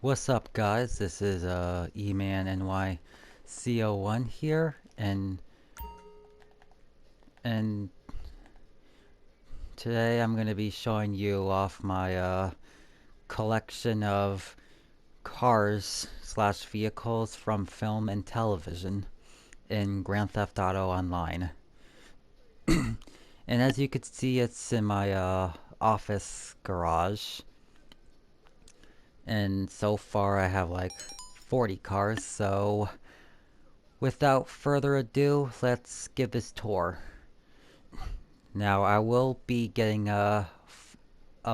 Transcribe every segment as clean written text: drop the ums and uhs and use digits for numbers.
What's up, guys? This is E-Man NYCO1 here, and today I'm gonna be showing you off my collection of cars slash vehicles from film and television in Grand Theft Auto Online. And as you can see, it's in my office garage, and so far I have like 40 cars. So without further ado, let's give this tour. Now I will be getting a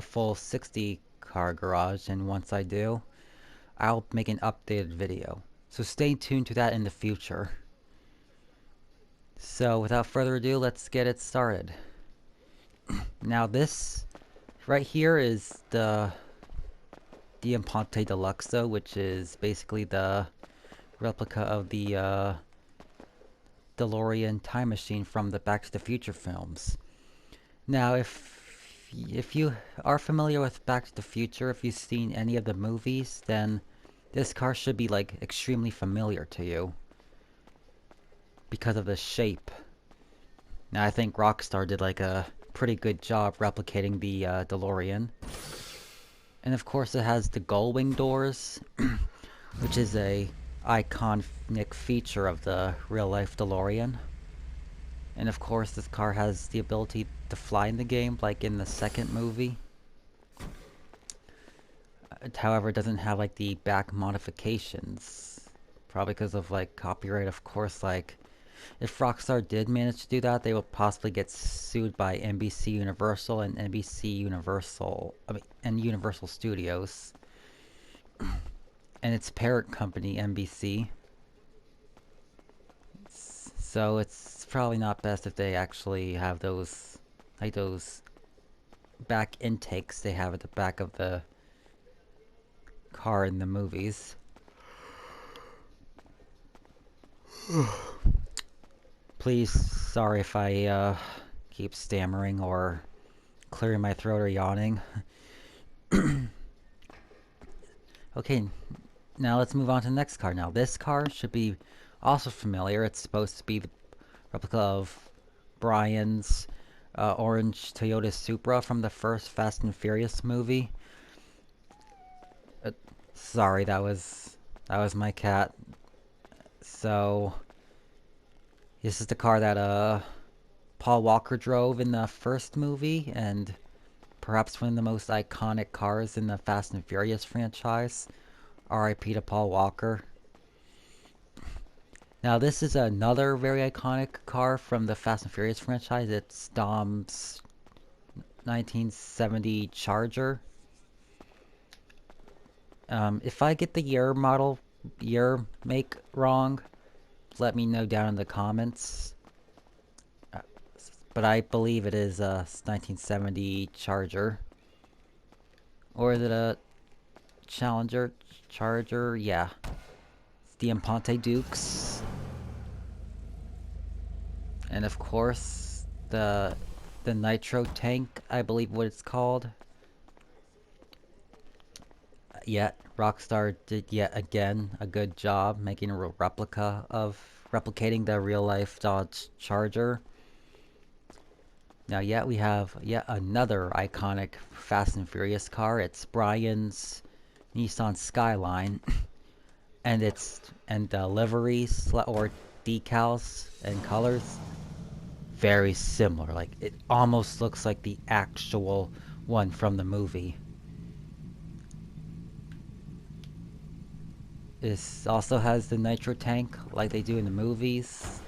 full 60 car garage, and once I do, I'll make an updated video. So stay tuned to that in the future. So without further ado, let's get it started. Now this right here is the Diamante Deluxo, which is basically the replica of the DeLorean time machine from the Back to the Future films. Now, if you are familiar with Back to the Future, if you've seen any of the movies, then this car should be like extremely familiar to you because of the shape. Now, I think Rockstar did like a pretty good job replicating the DeLorean. And of course, it has the gull-wing doors, which is a iconic feature of the real-life DeLorean. And of course, this car has the ability to fly in the game, like in the second movie. However, it doesn't have like the back modifications. Probably because of like copyright, of course. Like, if Rockstar did manage to do that, they would possibly get sued by NBC Universal and Universal Studios and its parent company, NBC. So it's probably not best if they actually have those, like those back intakes they have at the back of the car in the movies. Please, sorry if I keep stammering or clearing my throat or yawning. Okay, now let's move on to the next car. Now this car should be also familiar. It's supposed to be the replica of Brian's orange Toyota Supra from the first Fast and Furious movie. Sorry, that was my cat. So this is the car that Paul Walker drove in the first movie, and perhaps one of the most iconic cars in the Fast and Furious franchise. R.I.P. to Paul Walker. Now this is another very iconic car from the Fast and Furious franchise. It's Dom's 1970 Charger. If I get the year make wrong, let me know down in the comments. But I believe it is a 1970 Charger. Or is it a Challenger? Charger? Yeah. It's the Diamante Dukes. And of course, the nitro tank, I believe what it's called. Yet Rockstar did yet again a good job making a real replica of replicating the real life Dodge Charger. Now yet we have yet another iconic Fast and Furious car. It's Brian's Nissan Skyline. And the liveries or decals and colors very similar. Like, it almost looks like the actual one from the movie. This also has the nitro tank like they do in the movies.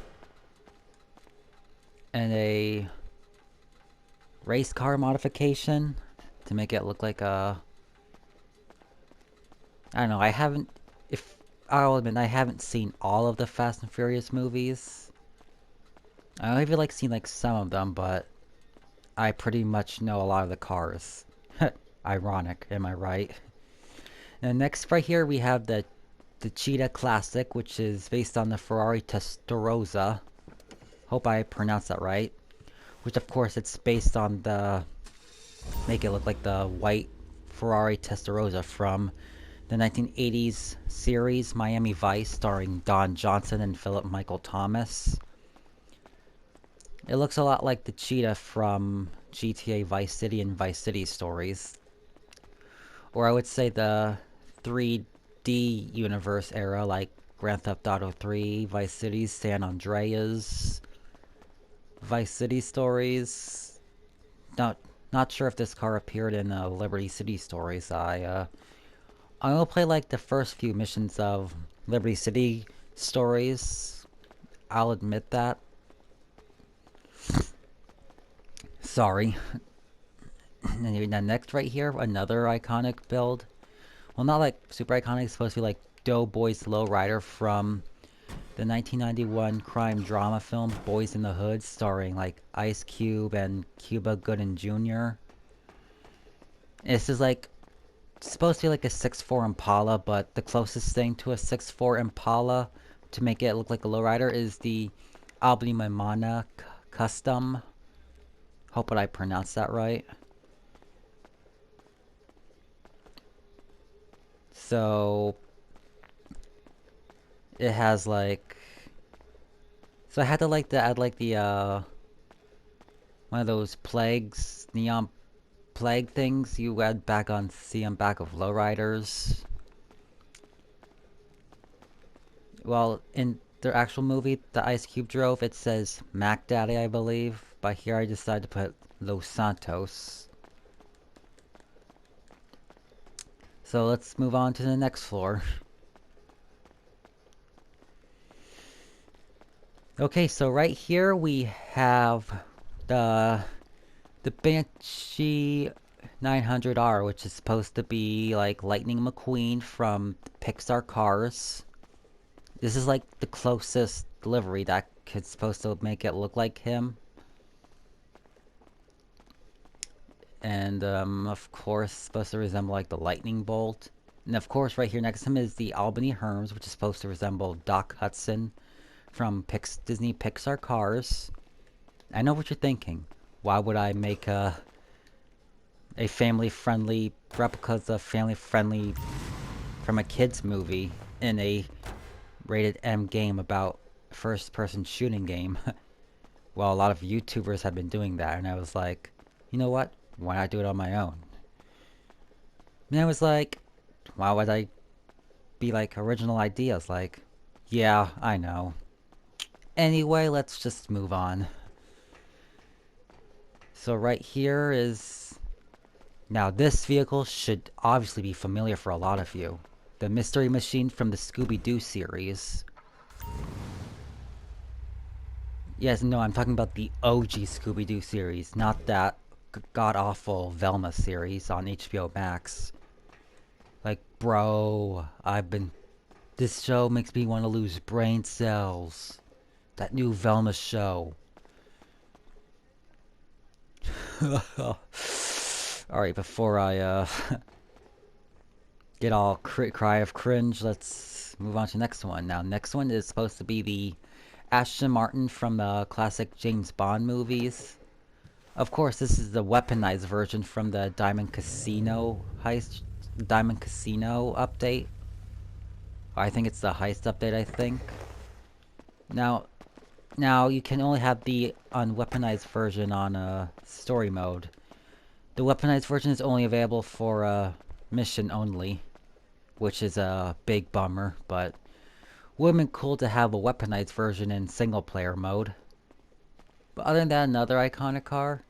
And a race car modification to make it look like a... I don't know, I'll admit, I haven't seen all of the Fast and Furious movies. I've like seen like some of them, but I pretty much know a lot of the cars. Ironic, am I right? And next right here we have the Cheetah Classic, which is based on the Ferrari Testarossa. Hope I pronounced that right. Which of course it's based on the... make it look like the white Ferrari Testarossa from the 1980s series Miami Vice, starring Don Johnson and Philip Michael Thomas. It looks a lot like the cheetah from GTA Vice City and Vice City Stories. Or I would say the 3D universe era, like Grand Theft Auto 3, Vice City, San Andreas, Vice City Stories. Not sure if this car appeared in Liberty City Stories. I will play like the first few missions of Liberty City Stories. I'll admit that. Sorry. And then next right here, another iconic build. Well, not like super iconic, it's supposed to be like Doughboy's Lowrider from the 1991 crime drama film Boys in the Hood, starring like Ice Cube and Cuba Gooding Jr. This is like supposed to be like a 6'4 Impala, but the closest thing to a 6'4 Impala to make it look like a lowrider is the Albany Maimana Custom. Hope I pronounced that right. So it has like, so I had to like add like the one of those plagues, neon plague things you add back on, see on back of lowriders. Well, in the actual movie the Ice Cube drove, it says Mac Daddy, I believe, but here I decided to put Los Santos. So let's move on to the next floor. Okay, so right here we have the Banshee 900R, which is supposed to be like Lightning McQueen from Pixar Cars. This is like the closest delivery that could supposed to make it look like him. And of course supposed to resemble like the lightning bolt. And of course right here next to him is the Albany Herms, which is supposed to resemble Doc Hudson from Disney Pixar Cars. I know what you're thinking. Why would I make a family-friendly replicas of family-friendly from a kids movie in a rated M game about first-person shooting game? Well, a lot of YouTubers have been doing that, and I was like, you know what? Why not do it on my own? And I was like, why would I be like original ideas? Like, yeah, I know. Anyway, let's just move on. So right here is... Now this vehicle should obviously be familiar for a lot of you. The Mystery Machine from the Scooby-Doo series. Yes, no, I'm talking about the OG Scooby-Doo series, not that god-awful Velma series on HBO Max. Like, bro, this show makes me want to lose brain cells. That new Velma show. Alright, before I, get all cry of cringe, let's move on to the next one. Now, next one is supposed to be the Aston Martin from the classic James Bond movies. Of course, this is the weaponized version from the Diamond Casino update. I think it's the heist update, I think. Now you can only have the unweaponized version on story mode. The weaponized version is only available for mission only, which is a big bummer, but would have been cool to have a weaponized version in single player mode. But other than that, another iconic car.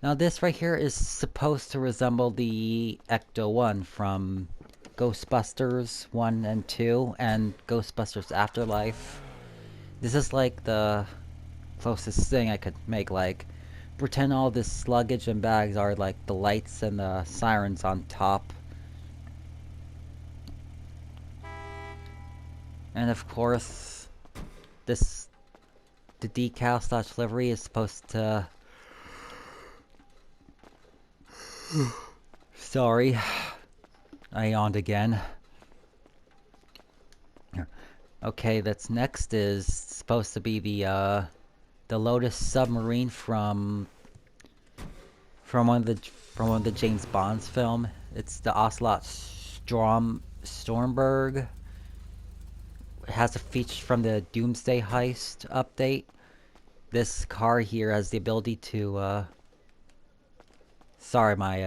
Now this right here is supposed to resemble the Ecto-1 from Ghostbusters 1 and 2 and Ghostbusters Afterlife. This is like the closest thing I could make, like pretend all this luggage and bags are like the lights and the sirens on top. And of course, the decal / livery is supposed to... Sorry, I yawned again. Okay, that's next is supposed to be the Lotus submarine from one of the James Bond's film. It's the Ocelot Stormberg. It has a feature from the Doomsday Heist update. This car here has the ability to, sorry, my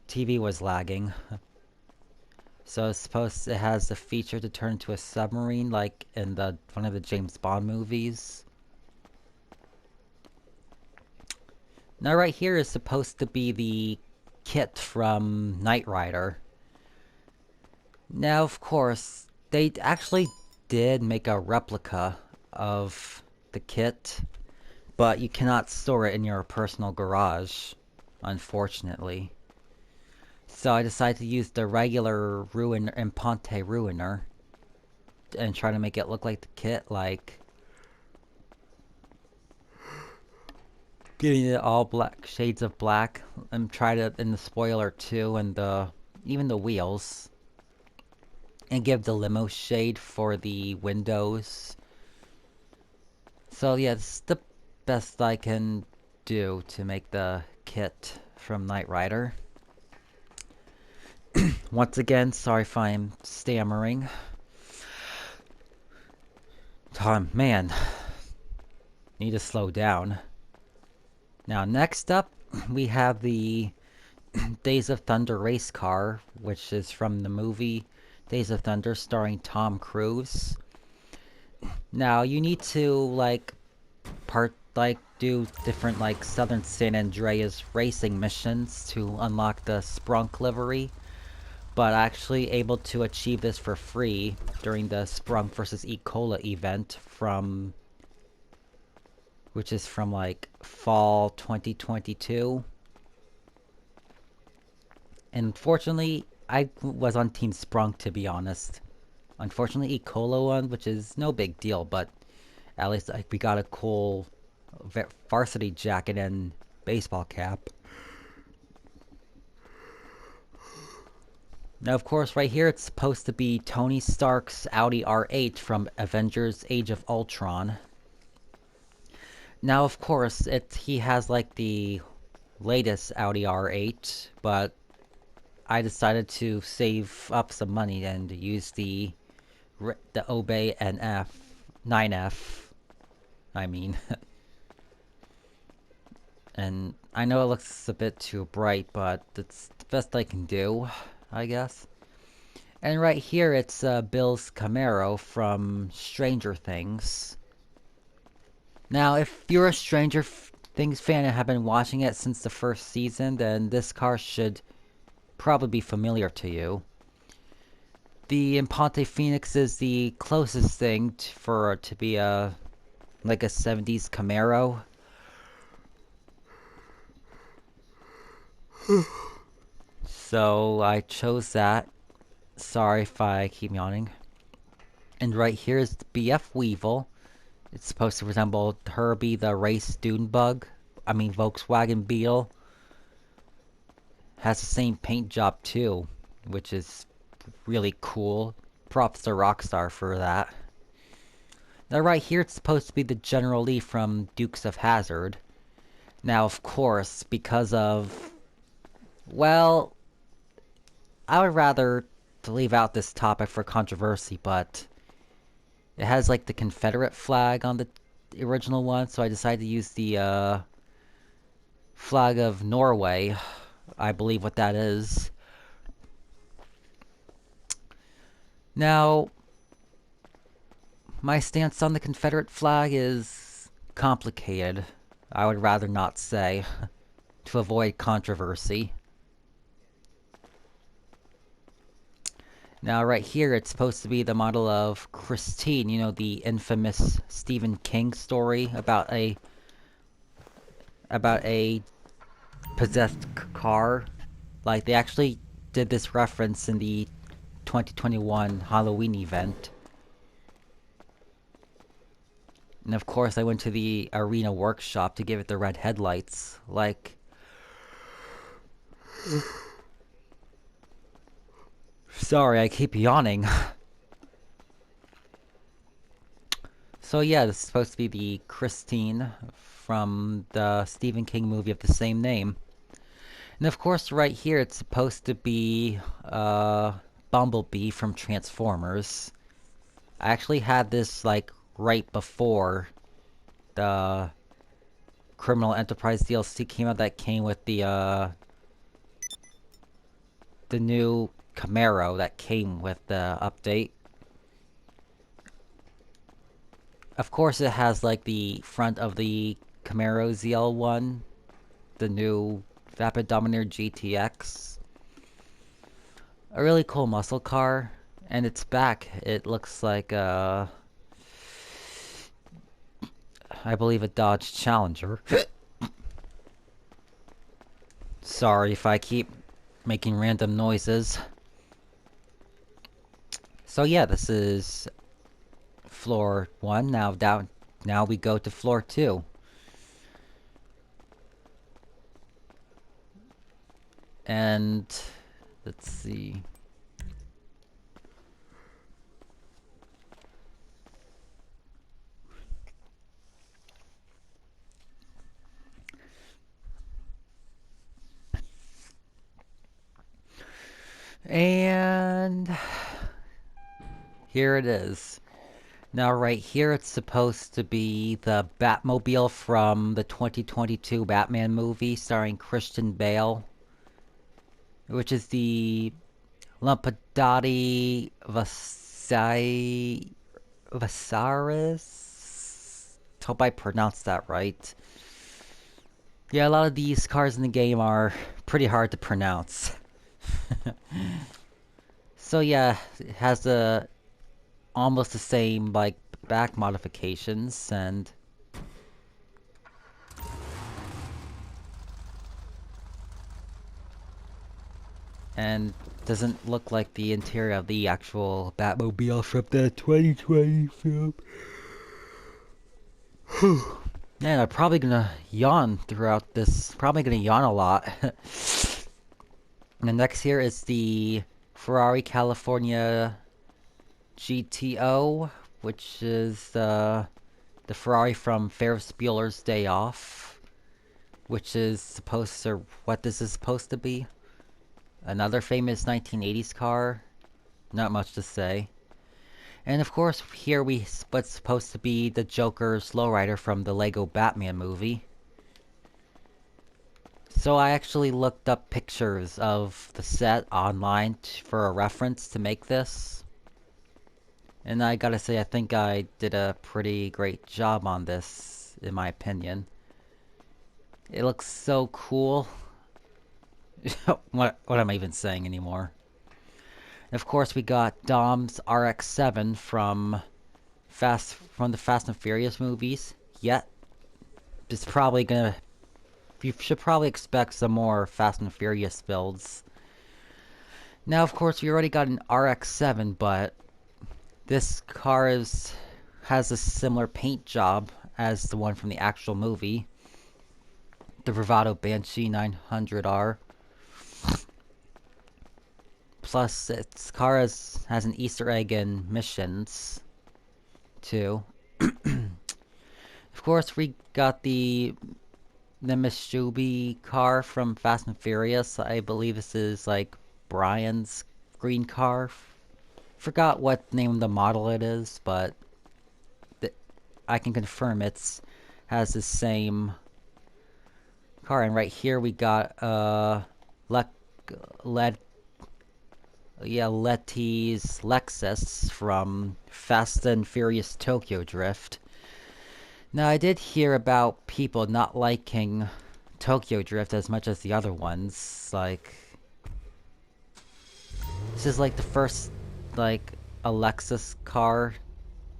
TV was lagging. So it has the feature to turn into a submarine like in one of the James Bond movies. Now right here is supposed to be the KITT from Knight Rider. Now of course, they actually did make a replica of the KITT, but you cannot store it in your personal garage, unfortunately. So I decided to use the regular Impante Ruiner and try to make it look like the KITT, like getting it all black, shades of black, and tried it in the spoiler too, and even the wheels, and give the limo shade for the windows. So yeah, it's the best I can do to make the KITT from Knight Rider. Once again, sorry if I'm stammering. Tom, man, need to slow down. Now, next up, we have the Days of Thunder race car, which is from the movie Days of Thunder starring Tom Cruise. Now, you need to, do different, Southern San Andreas racing missions to unlock the Sprunk livery, but actually able to achieve this for free during the Sprunk vs. E. Cola event which is from fall 2022. Unfortunately, I was on Team Sprunk, to be honest. Unfortunately, E. Cola won, which is no big deal, but at least we got a cool varsity jacket and baseball cap. Now, of course, right here it's supposed to be Tony Stark's Audi R8 from Avengers Age of Ultron. Now, of course, he has the latest Audi R8, but I decided to save up some money and use the Obey NF 9F. I mean, and I know it looks a bit too bright, but it's the best I can do, I guess. And right here, it's Bill's Camaro from Stranger Things. Now, if you're a Stranger Things fan and have been watching it since the first season, then this car should probably be familiar to you. The Impante Phoenix is the closest thing to be a 70s Camaro. So I chose that. Sorry if I keep yawning. And right here is the BF Weevil. It's supposed to resemble Herbie the Race Dune Bug. I mean Volkswagen Beetle. Has the same paint job too, which is really cool. Props to Rockstar for that. Now right here it's supposed to be the General Lee from Dukes of Hazzard. Now of course, because of... well, I would rather leave out this topic for controversy, but it has the Confederate flag on the original one, so I decided to use the flag of Norway. I believe what that is. Now, my stance on the Confederate flag is complicated. I would rather not say, to avoid controversy. Now, right here, it's supposed to be the model of Christine, you know, the infamous Stephen King story about a possessed car. They actually did this reference in the 2021 Halloween event. And of course, I went to the Arena Workshop to give it the red headlights. Sorry, I keep yawning. So yeah, this is supposed to be the Christine from the Stephen King movie of the same name. And of course, right here, it's supposed to be Bumblebee from Transformers. I actually had this like right before the Criminal Enterprise DLC came out. That came with the new Camaro that came with the update. Of course, it has like the front of the Camaro ZL1, the new Vapid Dominator GTX. A really cool muscle car, and its back, it looks like I believe a Dodge Challenger. Sorry if I keep making random noises. So yeah, this is floor 1. Now we go to floor 2. And let's see. And here it is. Now right here it's supposed to be the Batmobile from the 2022 Batman movie starring Christian Bale, which is the Lampadati Vasaris? Hope I pronounced that right. Yeah, a lot of these cars in the game are pretty hard to pronounce. So yeah, it has almost the same like back modifications and doesn't look like the interior of the actual Batmobile from the 2020 film. Man, I'm probably gonna yawn throughout this. Probably gonna yawn a lot. And the next here is the Ferrari California GTO, which is the Ferrari from Ferris Bueller's Day Off, which is supposed to, what this is supposed to be. Another famous 1980s car. Not much to say. And of course, here what's supposed to be the Joker's lowrider from the Lego Batman movie. So I actually looked up pictures of the set online for a reference to make this. And I gotta say, I think I did a pretty great job on this, in my opinion. It looks so cool. What am I even saying anymore? And of course, we got Dom's RX-7 from the Fast and Furious movies. Yet, it's probably gonna. You should probably expect some more Fast and Furious builds. Now, of course, we already got an RX-7, but this car has a similar paint job as the one from the actual movie, the Bravado Banshee 900R. Plus, its car has an Easter egg in missions, too. Of course, we got the Mitsubishi car from Fast and Furious. I believe this is like Brian's green car. Forgot what name of the model it is, but I can confirm it's has the same car. And right here we got Letty's Lexus from Fast and Furious Tokyo Drift. Now, I did hear about people not liking Tokyo Drift as much as the other ones. Like, this is like the first, like, a Lexus car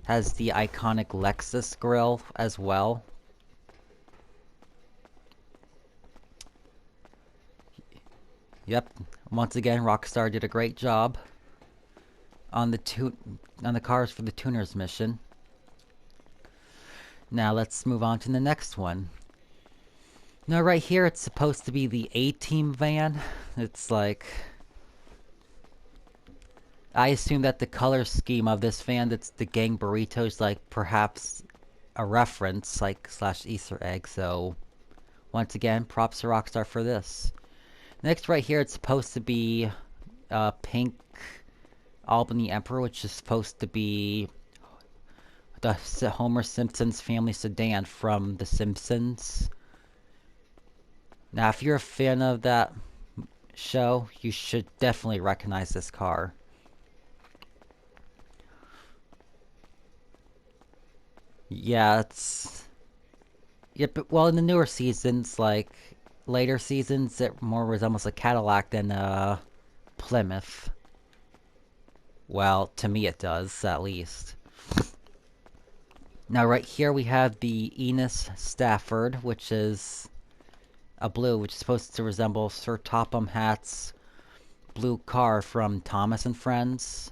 has the iconic Lexus grille as well. Yep, once again, Rockstar did a great job on the cars for the Tuners mission. Now let's move on to the next one. Now right here it's supposed to be the A-Team van. It's like, I assume that the color scheme of this van, that's the gang burritos, like perhaps a reference, like slash Easter egg. So once again, props to Rockstar for this. Next, right here, it's supposed to be pink Albany Emperor, which is supposed to be the Homer Simpson's family sedan from The Simpsons. Now, if you're a fan of that show, you should definitely recognize this car. Yeah, it's... Yeah, but, well, in the newer seasons, like, later seasons, it more resembles a Cadillac than a Plymouth. Well, to me it does, at least. Now, right here we have the Enos Stafford, which is a blue, which is supposed to resemble Sir Topham Hatt's blue car from Thomas and Friends.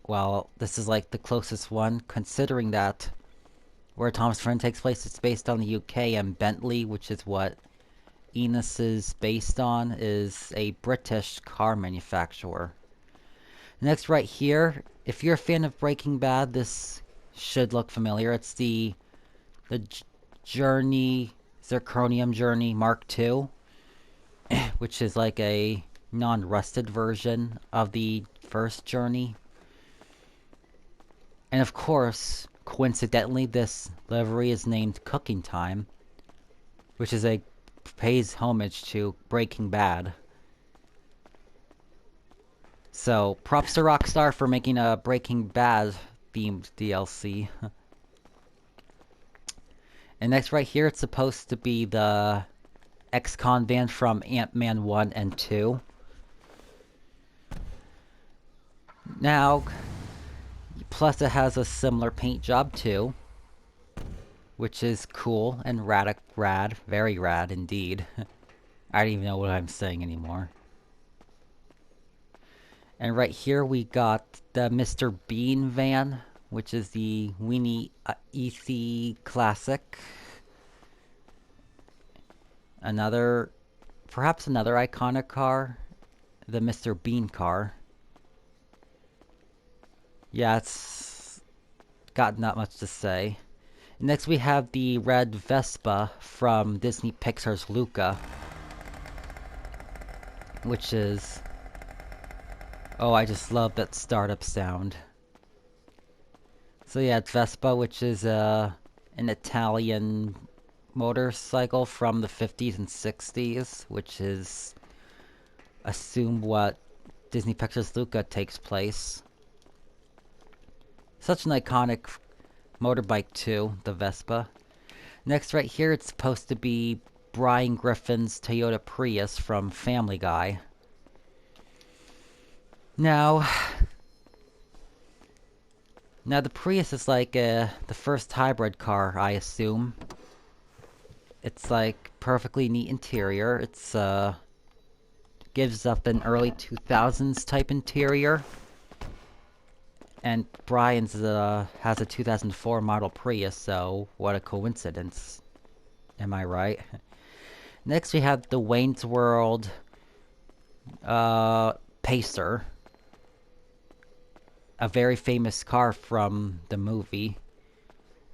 Well, this is like the closest one, considering that where Thomas and Friends takes place, it's based on the UK, and Bentley, which is what Enos is based on, is a British car manufacturer. Next, right here, if you're a fan of Breaking Bad, this should look familiar. It's the Journey, Zirconium Journey Mark II, which is like a non-rusted version of the first Journey. And of course, coincidentally, this livery is named Cooking Time, which is a pays homage to Breaking Bad. So, props to Rockstar for making a Breaking Bad themed DLC. And next right here, it's supposed to be the X-Con van from Ant-Man 1 and 2. Now, plus it has a similar paint job too, which is cool and rad, very rad indeed. I don't even know what I'm saying anymore. And right here we got the Mr. Bean van, which is the Weenie EC Classic. Perhaps another iconic car, the Mr. Bean car. Yeah, it's got not much to say. Next we have the red Vespa from Disney Pixar's Luca, which is... Oh, I just love that startup sound. So yeah, it's Vespa, which is an Italian motorcycle from the 50s and 60s, which is assume what Disney Pixar's Luca takes place. Such an iconic motorbike too, the Vespa. Next right here, it's supposed to be Brian Griffin's Toyota Prius from Family Guy. Now the Prius is like the first hybrid car, I assume. It's like perfectly neat interior. It's gives up an early 2000s type interior. And Brian's has a 2004 model Prius, so what a coincidence. Am I right? Next we have the Wayne's World Pacer. A very famous car from the movie.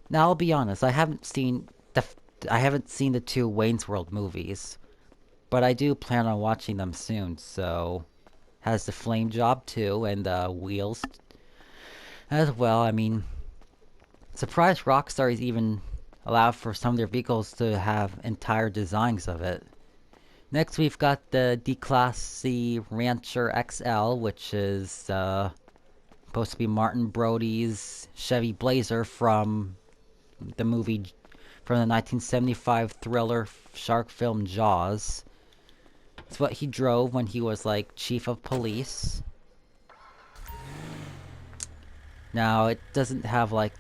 Now I'll be honest, I haven't seen the two Wayne's World movies, but I do plan on watching them soon. So has the flame job too, and the wheels as well. I mean, surprised Rockstar is even allowed for some of their vehicles to have entire designs of it. Next we've got the D-Class C Rancher XL, which is supposed to be Martin Brody's Chevy Blazer from the movie, from the 1975 thriller shark film Jaws. It's what he drove when he was like chief of police. Now it doesn't have like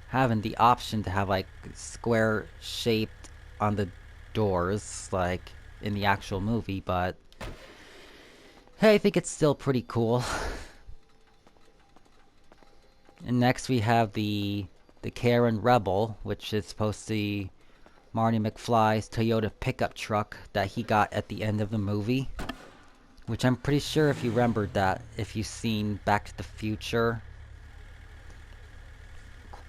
having the option to have like square shaped on the doors like in the actual movie, but hey, I think it's still pretty cool. And next we have the Karen Rebel, which is supposed to be Marty McFly's Toyota pickup truck that he got at the end of the movie. Which I'm pretty sure if you remembered that, if you've seen Back to the Future.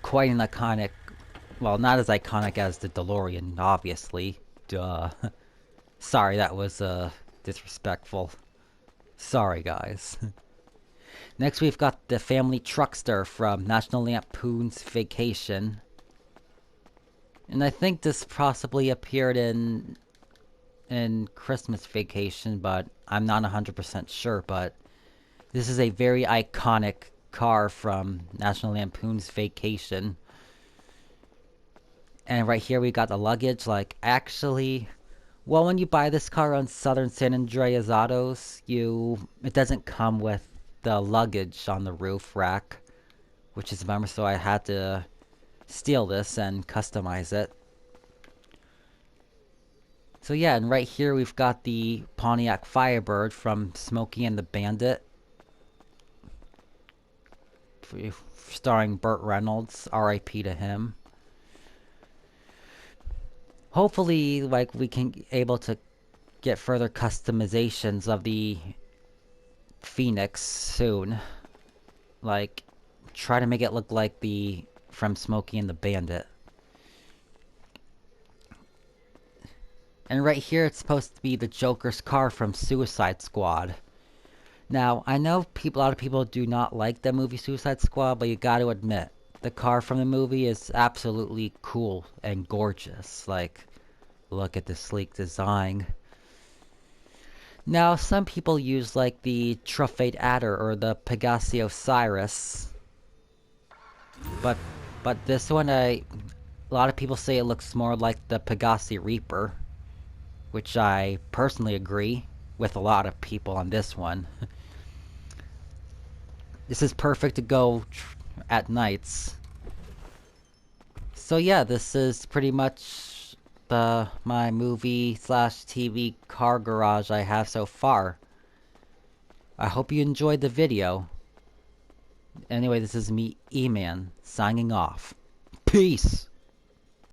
Quite an iconic, well, not as iconic as the DeLorean, obviously. Duh. Sorry, that was, disrespectful. Sorry, guys. Next, we've got the family truckster from National Lampoon's Vacation. And I think this possibly appeared in Christmas Vacation, but I'm not 100% sure, but this is a very iconic car from National Lampoon's Vacation. And right here we got the luggage, like, actually, well, when you buy this car on Southern San Andreas Autos, it doesn't come with the luggage on the roof rack, which is a bummer, so I had to steal this and customize it. So yeah, and right here we've got the Pontiac Firebird from Smokey and the Bandit, starring Burt Reynolds, R.I.P. to him. Hopefully, like, we can able to get further customizations of the Phoenix soon. Like, try to make it look like the from Smokey and the Bandit. And right here, it's supposed to be the Joker's car from Suicide Squad. Now, I know a lot of people do not like the movie Suicide Squad, but you gotta admit, the car from the movie is absolutely cool and gorgeous. Like, look at the sleek design. Now, some people use, like, the Truffade Adder or the Pegasio Cyrus. But this one, a lot of people say it looks more like the Pegasi Reaper, which I personally agree with a lot of people on this one. This is perfect to go at nights. So yeah, this is pretty much my movie slash TV car garage I have so far. I hope you enjoyed the video. Anyway, this is me, E-Man, signing off. Peace!